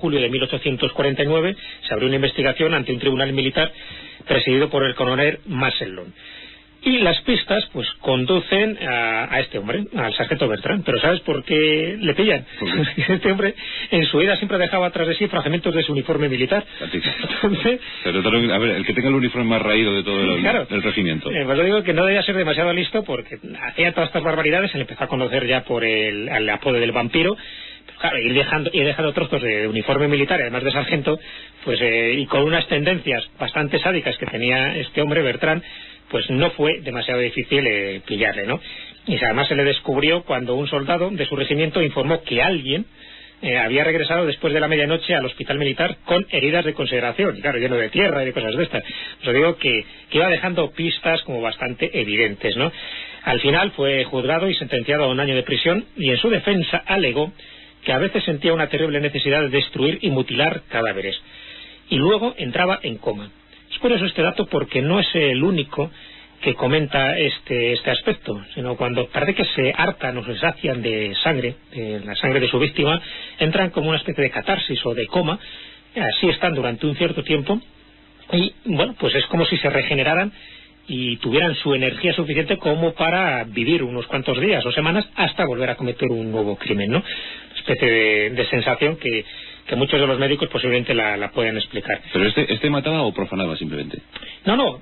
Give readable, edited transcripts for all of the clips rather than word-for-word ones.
julio de 1849, se abrió una investigación ante un tribunal militar presidido por el coronel Massillon. Y las pistas, pues, conducen a este hombre, al sargento Bertrand. Pero ¿sabes por qué le pillan? Porque este hombre, en su vida, siempre dejaba atrás de sí fragmentos de su uniforme militar. Entonces... Pero, a ver, el que tenga el uniforme más raído de todo el regimiento. Pues yo digo que no debía ser demasiado listo, porque hacía todas estas barbaridades. Se le empezó a conocer ya por el apodo del vampiro. Pero claro, ir dejando trozos de uniforme militar, además de sargento, pues y con unas tendencias bastante sádicas que tenía este hombre, Bertrand, pues no fue demasiado difícil pillarle, ¿no? Y además se le descubrió cuando un soldado de su regimiento informó que alguien había regresado después de la medianoche al hospital militar con heridas de consideración, y claro, lleno de tierra y de cosas de estas. Os digo que iba dejando pistas como bastante evidentes, ¿no? Al final fue juzgado y sentenciado a 1 año de prisión, y en su defensa alegó que a veces sentía una terrible necesidad de destruir y mutilar cadáveres, y luego entraba en coma. Es curioso este dato porque no es el único que comenta este aspecto, sino cuando parece que se hartan o se sacian de sangre, de la sangre de su víctima, entran como una especie de catarsis o de coma. Así están durante un cierto tiempo y, bueno, pues es como si se regeneraran y tuvieran su energía suficiente como para vivir unos cuantos días o semanas hasta volver a cometer un nuevo crimen, ¿no? Una especie de sensación que muchos de los médicos posiblemente la pueden explicar. ¿Pero este mataba o profanaba simplemente? No,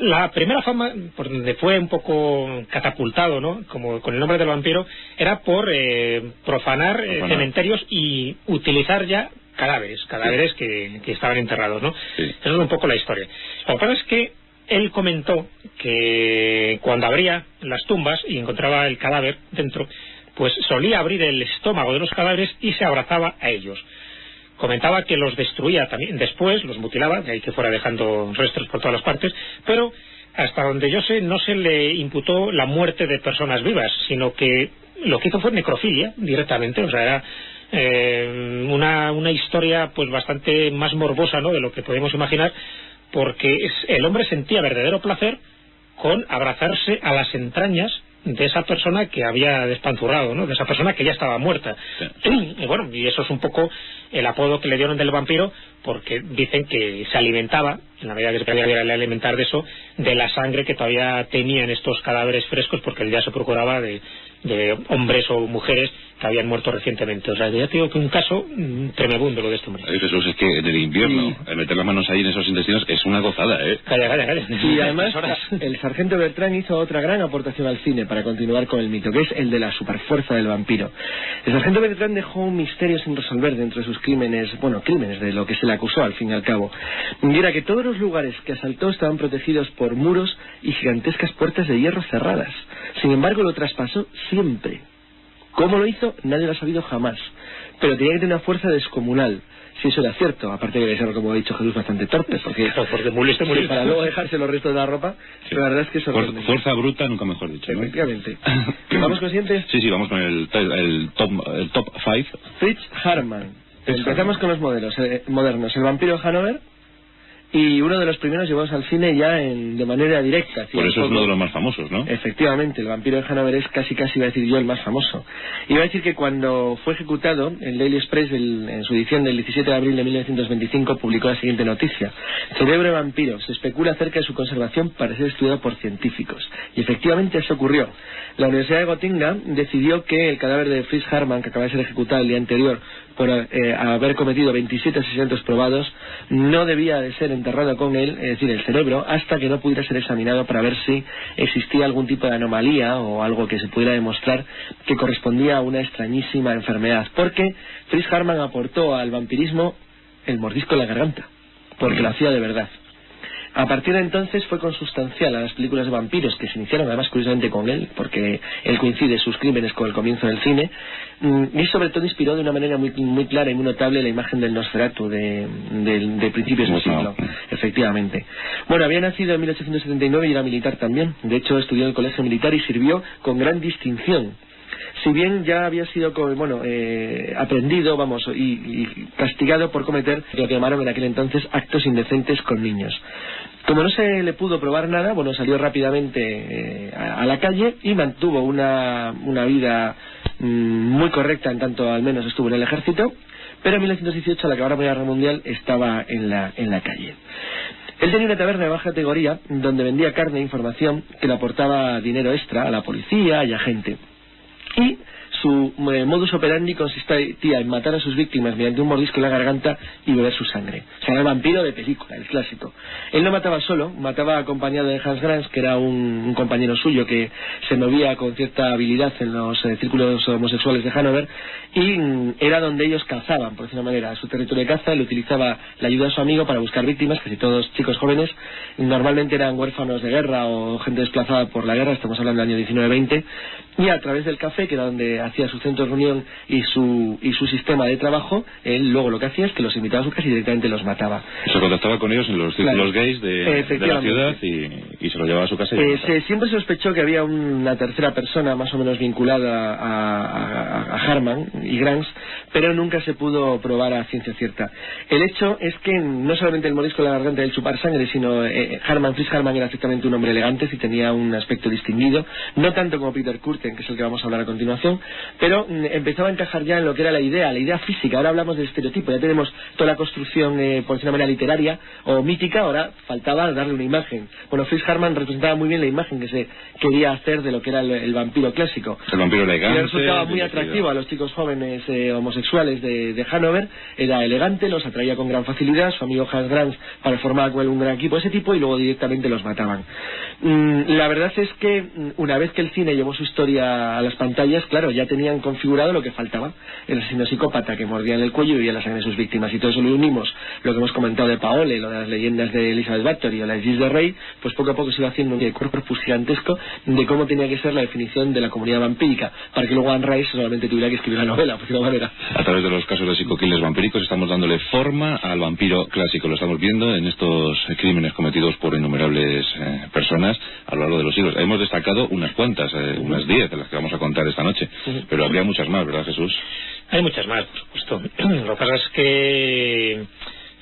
la primera fama, por donde fue un poco catapultado, ¿no?, como con el nombre del vampiro, era por profanar cementerios y utilizar ya cadáveres sí, que estaban enterrados, ¿no? Sí. Esa es un poco la historia. Lo que pasa es que él comentó que cuando abría las tumbas y encontraba el cadáver dentro, pues solía abrir el estómago de los cadáveres y se abrazaba a ellos. Comentaba que los destruía también después, los mutilaba, de ahí que fuera dejando restos por todas las partes, pero hasta donde yo sé no se le imputó la muerte de personas vivas, sino que lo que hizo fue necrofilia directamente. O sea, era una historia pues bastante más morbosa, ¿no?, de lo que podemos imaginar, porque el hombre sentía verdadero placer con abrazarse a las entrañas de esa persona que había despanzurrado, ¿no?, de esa persona que ya estaba muerta. Sí. Y bueno, y eso es un poco el apodo que le dieron del vampiro, porque dicen que se alimentaba, en la medida que se podía alimentar de eso, de la sangre que todavía tenían estos cadáveres frescos, porque él ya se procuraba de hombres o mujeres que habían muerto recientemente. O sea, ya te digo que un caso tremebundo lo de este hombre. Ay, Jesús, es que en el invierno, el meter las manos ahí en esos intestinos es una gozada, ¿eh? Calla. Y además, el sargento Bertrand hizo otra gran aportación al cine para continuar con el mito, que es el de la superfuerza del vampiro. El sargento Bertrand dejó un misterio sin resolver dentro de sus crímenes, crímenes de lo que se le acusó al fin y al cabo. Y era que todos los lugares que asaltó estaban protegidos por muros y gigantescas puertas de hierro cerradas. Sin embargo, lo traspasó siempre. ¿Cómo lo hizo? Nadie lo ha sabido jamás. Pero tenía que tener una fuerza descomunal. Si eso era cierto, aparte de ser, como ha dicho Jesús, bastante torpe, porque molesta. Para luego dejarse los restos de la ropa, sí. La verdad es que sorprendente. Fuerza bruta, nunca mejor dicho, ¿no? Efectivamente. ¿Vamos conscientes? Sí, vamos con el top 5. Fritz Hartmann. Empezamos con los modernos. El vampiro de Hanover. Y uno de los primeros llevados al cine ya de manera directa. Por eso es uno de los más famosos, ¿no? Efectivamente, el vampiro de Hanover es casi iba a decir yo el más famoso. Iba a decir que cuando fue ejecutado, el Daily Express en su edición del 17 de abril de 1925 publicó la siguiente noticia: cerebro de vampiro, se especula acerca de su conservación para ser estudiado por científicos. Y efectivamente eso ocurrió. La Universidad de Gotinga decidió que el cadáver de Fritz Hartmann, que acaba de ser ejecutado el día anterior por haber cometido 27 asesinatos probados, no debía de ser enterrado con él, es decir, el cerebro, hasta que no pudiera ser examinado para ver si existía algún tipo de anomalía o algo que se pudiera demostrar que correspondía a una extrañísima enfermedad. Porque Fritz Hartmann aportó al vampirismo el mordisco en la garganta, porque lo hacía de verdad. A partir de entonces fue consustancial a las películas de vampiros, que se iniciaron además curiosamente con él, porque él coincide sus crímenes con el comienzo del cine, y sobre todo inspiró de una manera muy clara y muy notable la imagen del Nosferatu de principios del siglo. Efectivamente. Bueno, había nacido en 1879 y era militar también. De hecho, estudió en el colegio militar y sirvió con gran distinción. Si bien ya había sido aprendido, y castigado por cometer lo que llamaron en aquel entonces actos indecentes con niños. Como no se le pudo probar nada, bueno, salió rápidamente a la calle y mantuvo una vida muy correcta, en tanto al menos estuvo en el ejército, pero en 1918, al acabar la Primera Guerra Mundial, estaba en la calle. Él tenía una taberna de baja categoría donde vendía carne e información que le aportaba dinero extra a la policía y a gente. Y su modus operandi consistía en matar a sus víctimas mediante un mordisco en la garganta y beber su sangre. O sea, era el vampiro de película, el clásico. Él no mataba solo, mataba acompañado de Hans Grans, que era un compañero suyo que se movía con cierta habilidad en los círculos homosexuales de Hannover, y era donde ellos cazaban, por decir una manera, su territorio de caza. Él utilizaba la ayuda de su amigo para buscar víctimas, casi todos chicos jóvenes, normalmente eran huérfanos de guerra o gente desplazada por la guerra, estamos hablando del año 19-20, y a través del café, que era donde hacía su centro de reunión y su sistema de trabajo, él luego lo que hacía es que los invitaba a su casa y directamente los mataba. Se contactaba con ellos en los círculos gays de la ciudad y se los llevaba a su casa y siempre sospechó que había una tercera persona más o menos vinculada a Harman y Grans, pero nunca se pudo probar a ciencia cierta. El hecho es que no solamente el mordisco en la garganta del chupar sangre, sino Fritz Harman era ciertamente un hombre elegante y tenía un aspecto distinguido, no tanto como Peter Kürten, que es el que vamos a hablar a continuación, pero empezaba a encajar ya en lo que era la idea física. Ahora hablamos del estereotipo, ya tenemos toda la construcción, por decir una manera, literaria o mítica, ahora faltaba darle una imagen. Bueno, Fritz Harman representaba muy bien la imagen que se quería hacer de lo que era el vampiro clásico. El vampiro elegante. Y resultaba muy atractivo a los chicos jóvenes homosexuales de Hannover. Era elegante, los atraía con gran facilidad. Su amigo Hans Grans para formar con él un gran equipo de ese tipo, y luego directamente los mataban. La verdad es que una vez que el cine llevó su historia a las pantallas, claro, ya tenían configurado lo que faltaba: el asesino psicópata que mordía en el cuello y bebía la sangre de sus víctimas. Y todo eso lo unimos, lo que hemos comentado de Paole, lo de las leyendas de Elizabeth Bathory o la de Gilles de Rey, pues poco a poco se iba haciendo un corpus gigantesco de cómo tenía que ser la definición de la comunidad vampírica, para que luego Anne Rice solamente tuviera que escribir la novela, por decirlo de alguna manera. A través de los casos de psico-killers vampíricos estamos dándole forma al vampiro clásico. Lo estamos viendo en estos crímenes cometidos por innumerables personas a lo largo de los siglos. Hemos destacado unas cuantas, unas 10 de las que vamos a contar esta noche, pero habría muchas más, ¿verdad, Jesús? Hay muchas más, por supuesto. Lo que pasa es que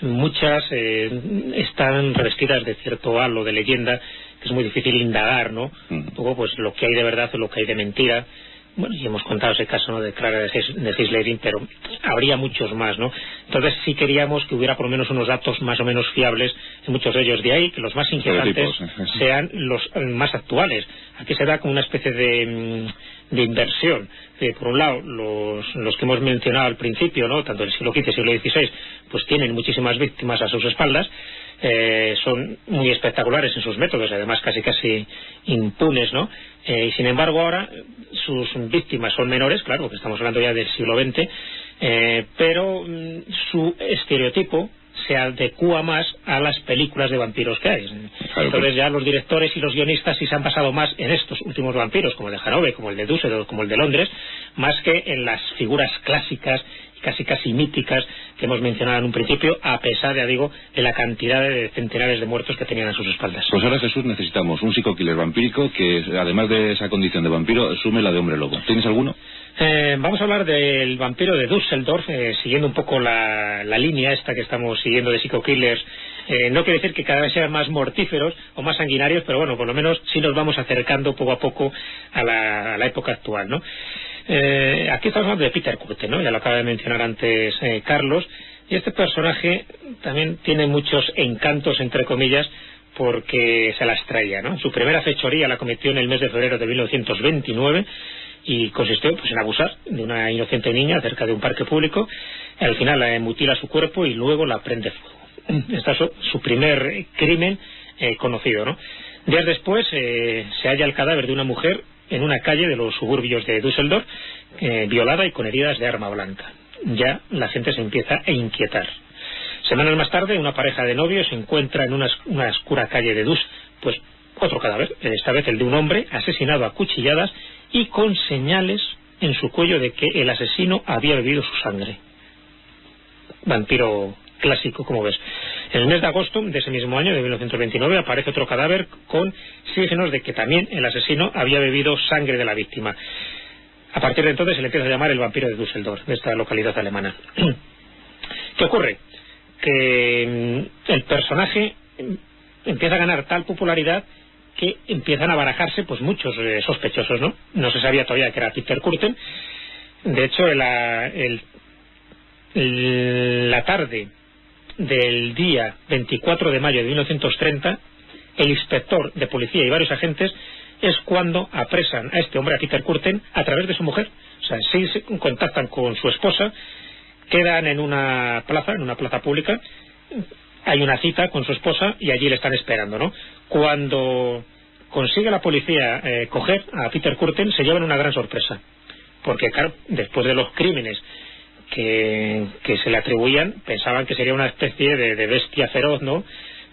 muchas están revestidas de cierto halo de leyenda, que es muy difícil indagar, ¿no? Un poco pues lo que hay de verdad o lo que hay de mentira. Bueno, y hemos contado ese caso, ¿no?, de Clara de Gislering, pero habría muchos más, ¿no? Entonces sí queríamos que hubiera por lo menos unos datos más o menos fiables en muchos de ellos. De ahí que los más inquietantes sean los más actuales. Aquí se da como una especie de inversión. Por un lado, los que hemos mencionado al principio, ¿no?, tanto del siglo XV y siglo XVI, pues tienen muchísimas víctimas a sus espaldas. Son muy espectaculares en sus métodos, además casi impunes, ¿no? Y sin embargo ahora sus víctimas son menores, claro, porque estamos hablando ya del siglo XX, pero su estereotipo se adecúa más a las películas de vampiros que hay. Entonces ya los directores y los guionistas sí se han basado más en estos últimos vampiros, como el de Hannover, como el de Düsseldorf, como el de Londres, más que en las figuras clásicas casi míticas que hemos mencionado en un principio, a pesar, ya digo, de la cantidad de centenares de muertos que tenían a sus espaldas. Pues ahora, Jesús, necesitamos un psico-killer vampírico que, además de esa condición de vampiro, sume la de hombre lobo. ¿Tienes alguno? Vamos a hablar del vampiro de Düsseldorf, siguiendo un poco la línea esta que estamos siguiendo de psico-killers. No quiere decir que cada vez sean más mortíferos o más sanguinarios, pero bueno, por lo menos sí nos vamos acercando poco a poco a la época actual, ¿no? Aquí estamos hablando de Peter Kürten, ¿no? Ya lo acaba de mencionar antes Carlos, y este personaje también tiene muchos encantos, entre comillas, porque se las traía, ¿no? Su primera fechoría la cometió en el mes de febrero de 1929 y consistió pues en abusar de una inocente niña cerca de un parque público. Al final la mutila su cuerpo y luego la prende fuego. Este es su primer crimen conocido, ¿no? Días después se halla el cadáver de una mujer en una calle de los suburbios de Düsseldorf, violada y con heridas de arma blanca. Ya la gente se empieza a inquietar. Semanas más tarde, una pareja de novios se encuentra en una oscura calle de Düsseldorf, pues otro cadáver, esta vez el de un hombre asesinado a cuchilladas y con señales en su cuello de que el asesino había bebido su sangre. Vampiro clásico, como ves. En el mes de agosto de ese mismo año, de 1929, aparece otro cadáver con signos de que también el asesino había bebido sangre de la víctima. A partir de entonces se le empieza a llamar el vampiro de Düsseldorf, de esta localidad alemana. ¿Qué ocurre? Que el personaje empieza a ganar tal popularidad que empiezan a barajarse pues muchos sospechosos, ¿no? No se sabía todavía que era Peter Kürten. De hecho, la tarde del día 24 de mayo de 1930, el inspector de policía y varios agentes es cuando apresan a este hombre, a Peter Kürten, a través de su mujer. O sea, sí se contactan con su esposa, quedan en una plaza pública, hay una cita con su esposa y allí le están esperando, ¿no? Cuando consigue la policía coger a Peter Kürten, se llevan una gran sorpresa, porque claro, después de los crímenes que se le atribuían, pensaban que sería una especie de bestia feroz, ¿no?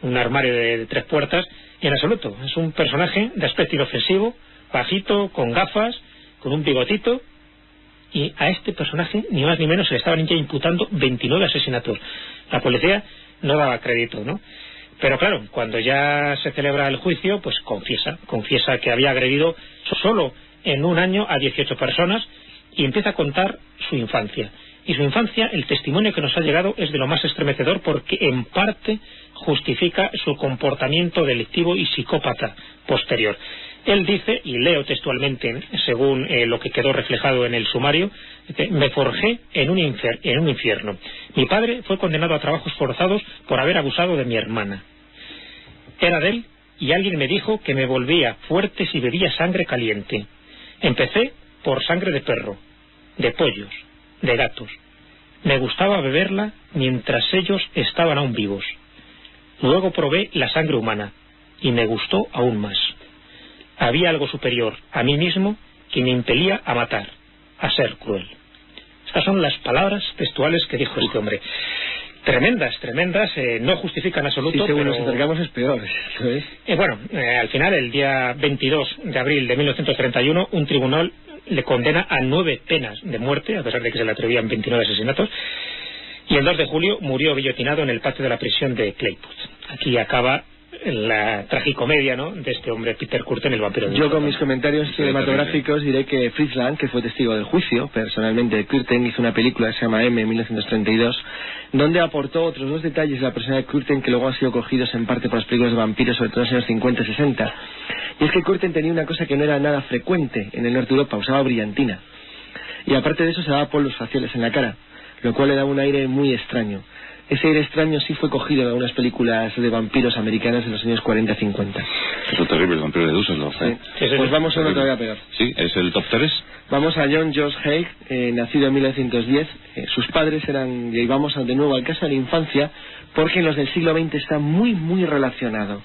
Un armario de 3 puertas, y en absoluto, es un personaje de aspecto inofensivo, bajito, con gafas, con un bigotito, y a este personaje, ni más ni menos, se le estaban ya imputando 29 asesinatos. La policía no daba crédito, ¿no? Pero claro, cuando ya se celebra el juicio, pues confiesa que había agredido solo en un año a 18 personas, y empieza a contar su infancia. Y su infancia, el testimonio que nos ha llegado es de lo más estremecedor, porque en parte justifica su comportamiento delictivo y psicópata posterior. Él dice, y leo textualmente según lo que quedó reflejado en el sumario, me forjé en un infierno. Mi padre fue condenado a trabajos forzados por haber abusado de mi hermana. Era de él, y alguien me dijo que me volvía fuerte si bebía sangre caliente. Empecé por sangre de perro, de pollos, de gatos. Me gustaba beberla mientras ellos estaban aún vivos. Luego probé la sangre humana y me gustó aún más. Había algo superior a mí mismo que me impelía a matar, a ser cruel. Estas son las palabras textuales que dijo este hombre. Tremendas, no justifican absoluto. Sí, según pero... nos acercamos es peor, ¿eso es? Al final, el día 22 de abril de 1931, un tribunal le condena a 9 penas de muerte, a pesar de que se le atribuían 29 asesinatos, y el 2 de julio murió guillotinado en el patio de la prisión de Claypot. Aquí acaba la tragicomedia, ¿no?, de este hombre, Peter Kürten, el vampiro de... Yo con mis comentarios cinematográficos diré que Fritz Lang, que fue testigo del juicio, personalmente Kürten, hizo una película que se llama M, en 1932, donde aportó otros 2 detalles de la persona de Kürten que luego han sido cogidos en parte por las películas de vampiros, sobre todo en los años 50 y 60. Y es que Kürten tenía una cosa que no era nada frecuente en el norte de Europa, usaba brillantina. Y aparte de eso se daba polvos faciales en la cara, lo cual le daba un aire muy extraño. Ese aire extraño sí fue cogido en algunas películas de vampiros americanas de los años 40-50. Eso es terrible, el vampiro de Düsseldorf, ¿eh? Sí. Pues vamos a uno todavía peor. Sí, es el top 3. Vamos a John George Haig, nacido en 1910. Sus padres eran, y vamos de nuevo al caso de la infancia, porque en los del siglo XX está muy, muy relacionado.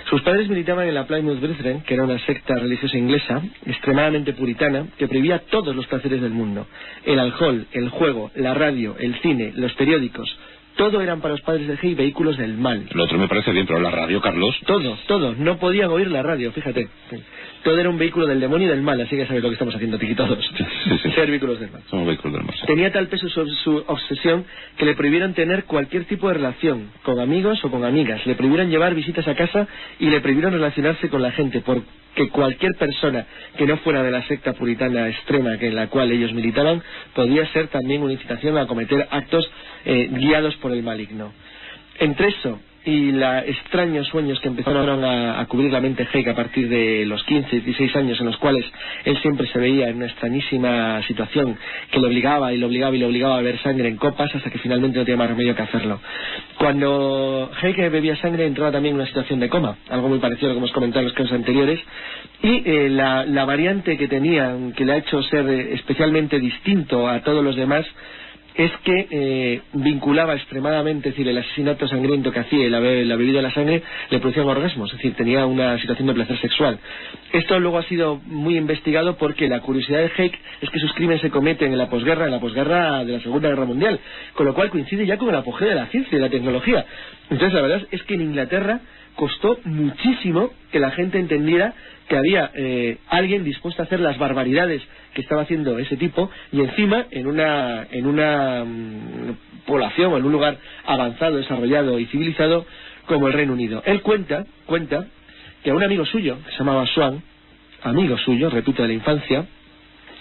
Sus padres militaban en la Plymouth Brethren, que era una secta religiosa inglesa, extremadamente puritana, que prohibía todos los placeres del mundo. El alcohol, el juego, la radio, el cine, los periódicos, todo eran para los padres de Haig vehículos del mal. Lo otro me parece bien, pero la radio, Carlos... Todo. No podían oír la radio, fíjate. Todo era un vehículo del demonio y del mal, así que sabes lo que estamos haciendo aquí todos. Sí. Ser vehículos del mal. Somos vehículos del mal. Sí. Tenía tal peso su obsesión que le prohibieron tener cualquier tipo de relación con amigos o con amigas. Le prohibieron llevar visitas a casa y le prohibieron relacionarse con la gente, porque cualquier persona que no fuera de la secta puritana extrema en la cual ellos militaban podía ser también una incitación a cometer actos guiados por el maligno. Entre eso y los extraños sueños que empezaron a cubrir la mente Haig a partir de los 15, 16 años, en los cuales él siempre se veía en una extrañísima situación que lo obligaba a beber sangre en copas hasta que finalmente no tenía más remedio que hacerlo. Cuando Haig bebía sangre entraba también en una situación de coma, algo muy parecido a lo que hemos comentado en los casos anteriores, y la variante que tenía, que le ha hecho ser especialmente distinto a todos los demás, es que vinculaba extremadamente, es decir, el asesinato sangriento que hacía y la bebida de la sangre le producían orgasmos, es decir, tenía una situación de placer sexual. Esto luego ha sido muy investigado porque la curiosidad de Haig es que sus crímenes se cometen en la posguerra de la Segunda Guerra Mundial, con lo cual coincide ya con el apogeo de la ciencia y de la tecnología. Entonces la verdad es que en Inglaterra costó muchísimo que la gente entendiera que había alguien dispuesto a hacer las barbaridades que estaba haciendo ese tipo, y encima en una población, en un lugar avanzado, desarrollado y civilizado como el Reino Unido. Él cuenta que a un amigo suyo, que se llamaba Swan, amigo suyo, repito, de la infancia,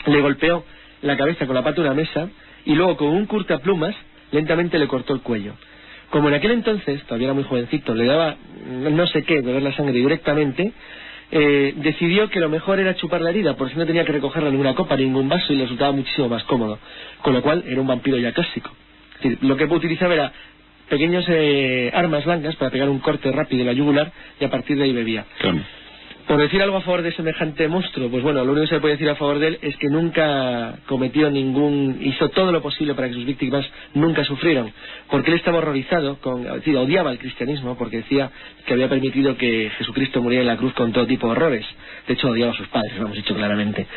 le golpeó la cabeza con la pata de una mesa y luego con un cortaplumas lentamente le cortó el cuello. Como en aquel entonces, todavía era muy jovencito, le daba no sé qué, beber la sangre directamente, decidió que lo mejor era chupar la herida, por si no tenía que recogerla en ninguna copa, ni ningún vaso, y le resultaba muchísimo más cómodo. Con lo cual era un vampiro ya clásico. Es decir, lo que utilizaba era pequeños armas blancas para pegar un corte rápido en la yugular, y a partir de ahí bebía. Claro. Por decir algo a favor de semejante monstruo, pues bueno, lo único que se puede decir a favor de él es que nunca cometió hizo todo lo posible para que sus víctimas nunca sufrieran, porque él estaba horrorizado, odiaba el cristianismo, porque decía que había permitido que Jesucristo muriera en la cruz con todo tipo de horrores. De hecho, odiaba a sus padres, lo hemos dicho claramente.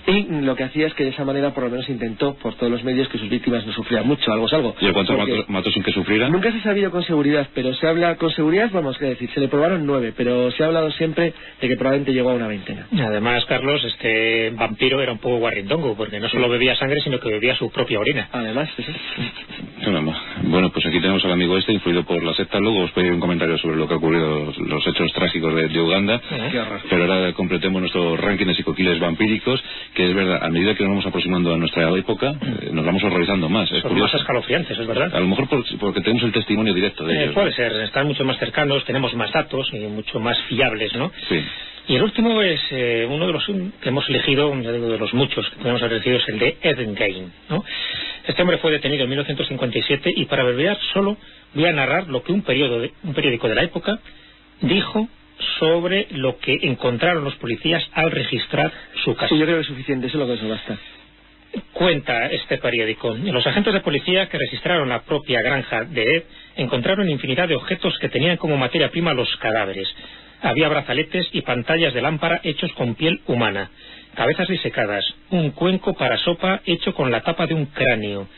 Y lo que hacía es que de esa manera por lo menos intentó por todos los medios que sus víctimas no sufrieran mucho, algo es algo. ¿Y a cuántos mató sin que sufriera? Nunca se ha sabido con seguridad, pero se habla con seguridad, vamos a decir, se le probaron 9, pero se ha hablado siempre de que probablemente llegó a una 20. Además, Carlos, este vampiro era un poco guarrindongo, porque no solo bebía sangre, sino que bebía su propia orina. Además, eso. Bueno, pues aquí tenemos al amigo influido por la secta. Luego os pediré un comentario sobre lo que ha ocurrido, los hechos trágicos de Uganda. Qué horror. Pero ahora completemos nuestro ranking de psicoquiles vampíricos, que es verdad, a medida que nos vamos aproximando a nuestra época, nos vamos horrorizando más. Es Son más escalofriantes, es verdad. A lo mejor porque tenemos el testimonio directo de ellos. Puede ser, están mucho más cercanos, tenemos más datos y mucho más fiables, ¿no? Sí. Y el último es uno de los que hemos elegido, ya digo, de los muchos que podemos haber elegido, es el de Ed Gein, ¿no? Este hombre fue detenido en 1957 y para abreviar solo voy a narrar lo que un periódico de la época dijo sobre lo que encontraron los policías al registrar su casa. Sí, yo creo que es suficiente, eso es lo que eso basta. Cuenta este periódico: los agentes de policía que registraron la propia granja de Ed encontraron infinidad de objetos que tenían como materia prima los cadáveres. Había brazaletes y pantallas de lámpara hechos con piel humana, cabezas disecadas, un cuenco para sopa hecho con la tapa de un cráneo,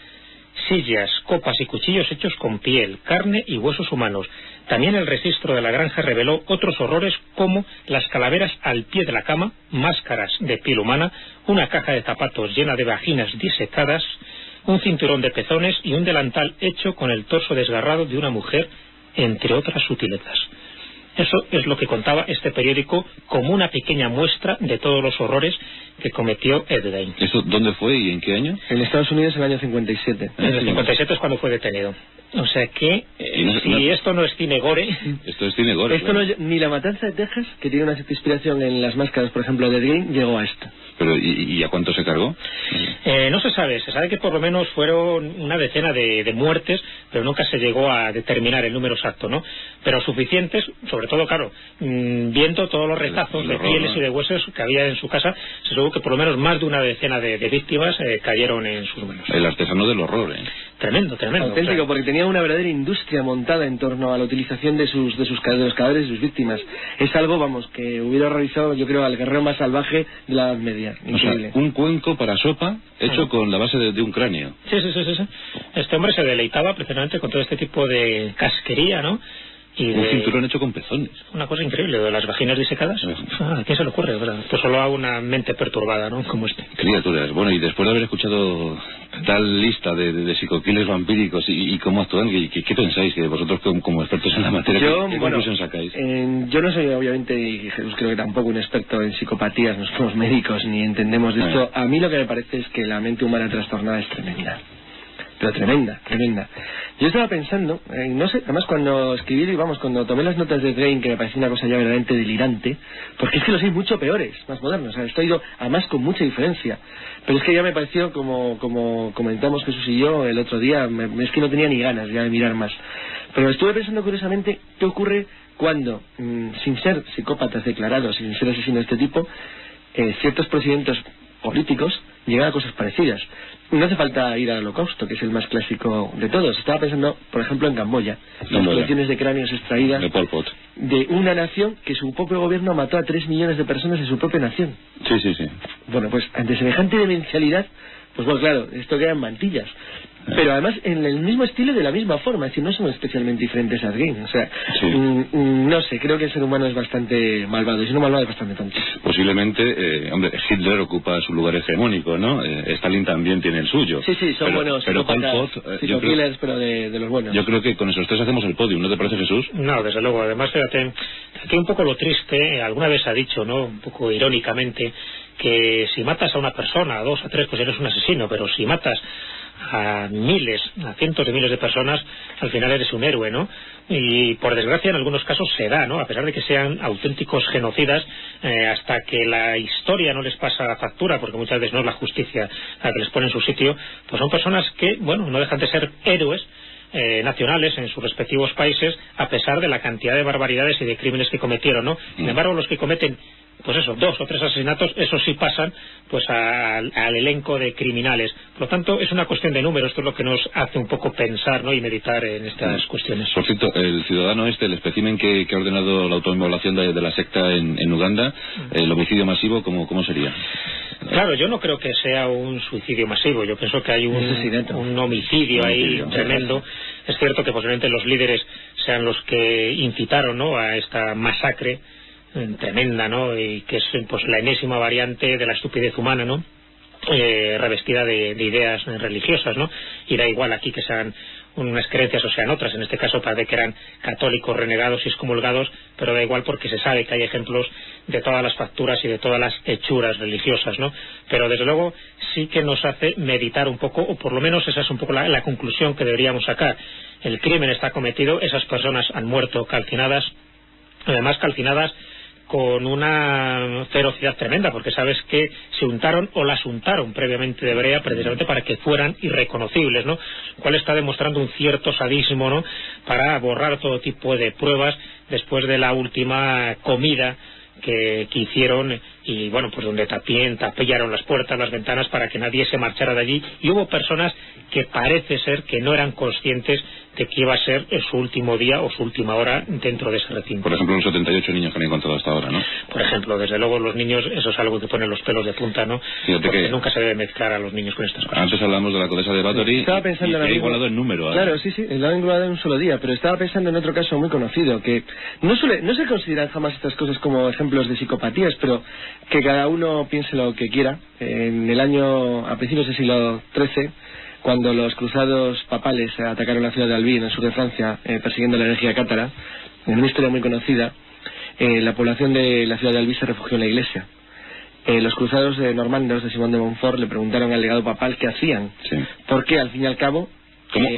sillas, copas y cuchillos hechos con piel, carne y huesos humanos. También el registro de la granja reveló otros horrores como las calaveras al pie de la cama, máscaras de piel humana, una caja de zapatos llena de vaginas disecadas, un cinturón de pezones y un delantal hecho con el torso desgarrado de una mujer, entre otras sutilezas. Eso es lo que contaba este periódico como una pequeña muestra de todos los horrores que cometió Ed Gein. ¿Esto dónde fue y en qué año? En Estados Unidos en el año 57. En el 57 es cuando fue detenido. O sea que, esto no es cine gore... Esto es cine gore. Esto no, ni La Matanza de Texas, que tiene una cierta inspiración en las máscaras, por ejemplo, de Ed Gein, llegó a esto. Pero, ¿y a cuánto se cargó? No se sabe que por lo menos fueron una decena de muertes, pero nunca se llegó a determinar el número exacto, ¿no? Pero suficientes, sobre todo, claro, viendo todos los retazos de pieles y de huesos que había en su casa, se supo que por lo menos más de una decena de víctimas cayeron en sus manos. El artesano del horror, ¿eh? Tremendo. Auténtico, o sea, porque tenía una verdadera industria montada en torno a la utilización de los cadáveres de sus víctimas. Es algo, vamos, que hubiera realizado, yo creo, al guerrero más salvaje de la Edad Media. Increíble. O sea, un cuenco para sopa hecho con la base de un cráneo. Sí. Este hombre se deleitaba precisamente con todo este tipo de casquería, ¿no? Y un cinturón hecho con pezones. Una cosa increíble, de las vaginas disecadas. ¿A quién se le ocurre? Pues solo a una mente perturbada, ¿no? Como este. Criaturas. Bueno, y después de haber escuchado tal lista de psicoquiles vampíricos y cómo actúan, ¿qué pensáis? Que vosotros como expertos en la materia, ¿qué conclusión sacáis? Yo no soy, obviamente, y Jesús creo que tampoco un experto en psicopatías, no somos médicos ni entendemos de esto. A mí lo que me parece es que la mente humana trastornada es tremenda. Pero tremenda. Yo estaba pensando, no sé, además cuando escribí, cuando tomé las notas de Gein, que me parecía una cosa ya verdaderamente delirante, porque es que los hay mucho peores, más modernos, o sea, estoy ido además con mucha diferencia, pero es que ya me pareció, como comentamos Jesús y yo el otro día, es que no tenía ni ganas ya de mirar más. Pero estuve pensando curiosamente qué ocurre cuando, sin ser psicópatas declarados, sin ser asesinos de este tipo, ciertos procedimientos políticos llegan a cosas parecidas. No hace falta ir al Holocausto, que es el más clásico de todos. Estaba pensando, por ejemplo, en Camboya, las colecciones de cráneos extraídas de Pol Pot, de una nación que su propio gobierno mató a 3 millones de personas en su propia nación. Sí. Bueno, pues ante semejante demencialidad, pues bueno, claro, esto queda en mantillas. Pero además en el mismo estilo y de la misma forma, es decir, no son especialmente diferentes a Ed Gein. O sea, no sé, creo que el ser humano es bastante malvado, y si no malvado es bastante tonto. Posiblemente, Hitler ocupa su lugar hegemónico, ¿no? Stalin también tiene el suyo. Sí, son buenos. Pero Pol Pot, pero de los buenos. Yo creo que con esos tres hacemos el podium, ¿no te parece, Jesús? No, desde luego. Además, fíjate, aquí un poco lo triste, alguna vez ha dicho, ¿no? Un poco irónicamente, que si matas a una persona, a 2, a 3, pues eres un asesino, pero si matas a miles, a cientos de miles de personas, al final eres un héroe, ¿no? Y por desgracia en algunos casos se da, ¿no? A pesar de que sean auténticos genocidas, hasta que la historia no les pasa la factura, porque muchas veces no es la justicia la que les pone en su sitio, pues son personas que, bueno, no dejan de ser héroes nacionales en sus respectivos países, a pesar de la cantidad de barbaridades y de crímenes que cometieron, ¿no? Sin embargo, los que cometen, pues eso, 2 o 3 asesinatos, esos sí pasan pues al elenco de criminales. Por lo tanto, es una cuestión de números. Esto es lo que nos hace un poco pensar, ¿no?, y meditar en estas cuestiones. Por cierto, el ciudadano el espécimen que ha ordenado la autoinmolación de la secta en Uganda, el homicidio masivo, ¿cómo sería? Claro, yo no creo que sea un suicidio masivo. Yo pienso que hay un homicidio ahí tremendo. Es cierto que posiblemente los líderes sean los que incitaron, ¿no?, a esta masacre tremenda, ¿no?, y que es pues la enésima variante de la estupidez humana, ¿no?, revestida de ideas religiosas, ¿no? Y da igual aquí que sean unas creencias o sean otras. En este caso parece que eran católicos renegados y excomulgados, pero da igual porque se sabe que hay ejemplos de todas las facturas y de todas las hechuras religiosas, ¿no? Pero desde luego sí que nos hace meditar un poco, o por lo menos esa es un poco la conclusión que deberíamos sacar. El crimen está cometido, esas personas han muerto calcinadas, además calcinadas con una ferocidad tremenda, porque sabes que se untaron o las untaron previamente de brea precisamente para que fueran irreconocibles, ¿no? Lo cual está demostrando un cierto sadismo, ¿no?, para borrar todo tipo de pruebas después de la última comida que hicieron, y bueno, pues donde tapillaron las puertas, las ventanas para que nadie se marchara de allí, y hubo personas que parece ser que no eran conscientes de que iba a ser su último día o su última hora dentro de ese recinto. Por ejemplo, los 78 niños que han encontrado hasta ahora, ¿no? Por ejemplo, desde luego los niños, eso es algo que pone los pelos de punta, ¿no? Porque nunca se debe mezclar a los niños con estas cosas. Antes hablamos de la condesa de Bathory, estaba pensando y ha igualado en número. Claro, sí, lo ha igualado en un solo día, pero estaba pensando en otro caso muy conocido, que no se consideran jamás estas cosas como ejemplos de psicopatías, pero que cada uno piense lo que quiera. En el año, a principios del siglo XIII, cuando los cruzados papales atacaron la ciudad de Albi, en el sur de Francia, persiguiendo la herejía cátara, en una historia muy conocida, la población de la ciudad de Albi se refugió en la iglesia. Los cruzados normandos de Simón de Montfort le preguntaron al legado papal qué hacían, porque al fin y al cabo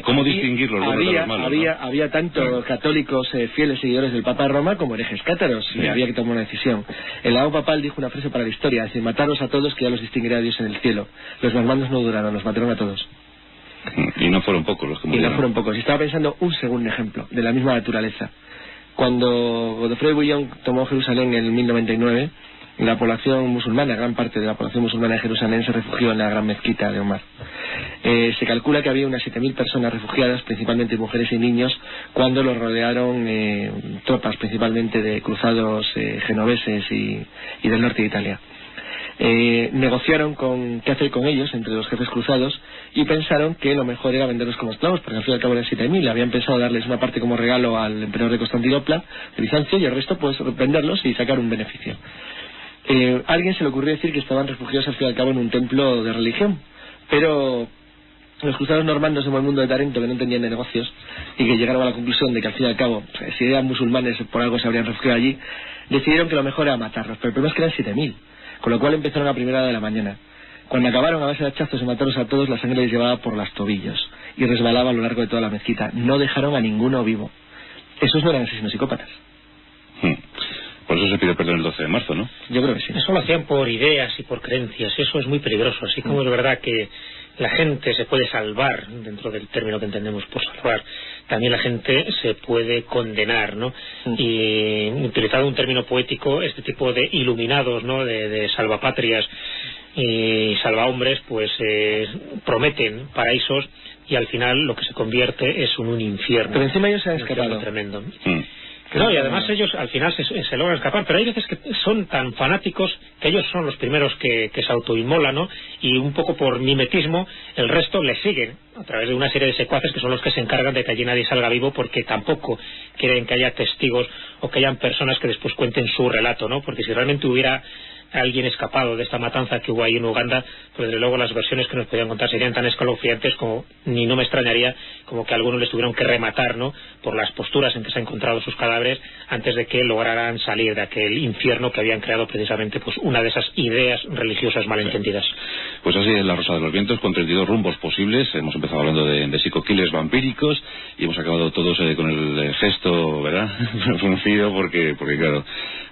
¿Cómo distinguir los buenos de los malos? Había tanto católicos fieles seguidores del Papa de Roma como herejes cátaros, y había que tomar una decisión. El legado papal dijo una frase para la historia, es decir, mataros a todos que ya los distinguirá Dios en el cielo. Los normandos no duraron, los mataron a todos. Y no fueron pocos los que murieron. Y no fueron pocos. Y estaba pensando un segundo ejemplo de la misma naturaleza. Cuando Godefroy de Bouillon tomó Jerusalén en el 1099, la población musulmana, gran parte de la población musulmana de Jerusalén se refugió en la gran mezquita de Omar. Se calcula que había unas 7.000 personas refugiadas, principalmente mujeres y niños, cuando los rodearon tropas, principalmente de cruzados genoveses y del norte de Italia. Negociaron qué hacer con ellos entre los jefes cruzados y pensaron que lo mejor era venderlos como esclavos, porque al fin y al cabo eran 7.000. Habían pensado darles una parte como regalo al emperador de Constantinopla, de Bizancio, y el resto pues venderlos y sacar un beneficio. A alguien se le ocurrió decir que estaban refugiados al fin y al cabo en un templo de religión, pero los cruzados normandos de buen mundo de Tarento, que no entendían de negocios y que llegaron a la conclusión de que al fin y al cabo, si eran musulmanes por algo se habrían refugiado allí, decidieron que lo mejor era matarlos. Pero el problema es que eran 7.000, con lo cual empezaron a primera hora de la mañana. Cuando acabaron a base de hachazos y matarlos a todos, la sangre les llevaba por los tobillos y resbalaba a lo largo de toda la mezquita. No dejaron a ninguno vivo. Esos no eran asesinos psicópatas. Por eso se pidió perdón el 12 de marzo, ¿no? Yo creo que sí. Eso lo hacían por ideas y por creencias, y eso es muy peligroso. Así como es verdad que la gente se puede salvar, dentro del término que entendemos por salvar, también la gente se puede condenar, ¿no? Y utilizado un término poético, este tipo de iluminados, ¿no?, de salvapatrias y salvahombres, pues prometen paraísos y al final lo que se convierte es un infierno. Pero encima ellos se han escapado. Tremendo. No, y además ellos al final se logran escapar, pero hay veces que son tan fanáticos que ellos son los primeros que se autoinmolan, ¿no? Y un poco por mimetismo el resto les siguen a través de una serie de secuaces que son los que se encargan de que allí nadie salga vivo, porque tampoco quieren que haya testigos o que hayan personas que después cuenten su relato, ¿no? Porque si realmente hubiera alguien escapado de esta matanza que hubo ahí en Uganda, pues desde luego las versiones que nos podían contar serían tan escalofriantes como, ni no me extrañaría, como que algunos les tuvieron que rematar, ¿no?, por las posturas en que se han encontrado sus cadáveres antes de que lograran salir de aquel infierno que habían creado precisamente pues una de esas ideas religiosas malentendidas. Pues así es La Rosa de los Vientos, con 32 rumbos posibles. Hemos empezado hablando de psico-killers vampíricos y hemos acabado todos con el gesto, ¿verdad? Fruncido, porque claro,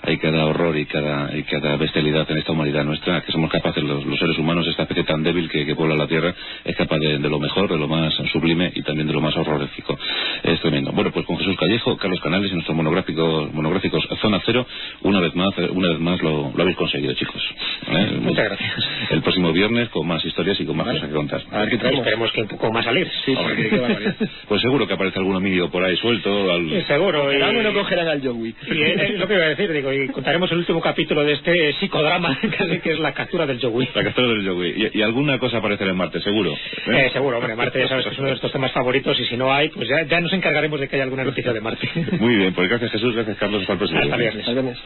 hay cada horror y cada bestialidad en esta humanidad nuestra, que somos capaces los seres humanos, esta especie tan débil que puebla la Tierra, es capaz de lo mejor, de lo más sublime y también de lo más horrorífico. Es tremendo. Bueno, pues con Jesús Callejo, Carlos Canales y nuestros monográficos Zona Cero, una vez más lo habéis conseguido, chicos. Muchas gracias. El próximo viernes con más historias y con más cosas que contar. A ver qué traemos. Esperemos que un poco más salir. Sí, porque qué barbaridad. Pues seguro que aparece algún amigo por ahí suelto. Seguro. No cogerán al Joey. Y es lo que iba a decir, y contaremos el último capítulo de este psicodrama, que es la captura del Joey. La captura del Joey. Y alguna cosa aparecerá en Marte, seguro. Seguro, hombre, Marte ya sabes que es uno de estos temas favoritos, y si no hay, pues ya nos encargaremos de que haya alguna noticia de Marte. Muy bien, pues gracias Jesús, gracias Carlos, hasta el próximo viernes.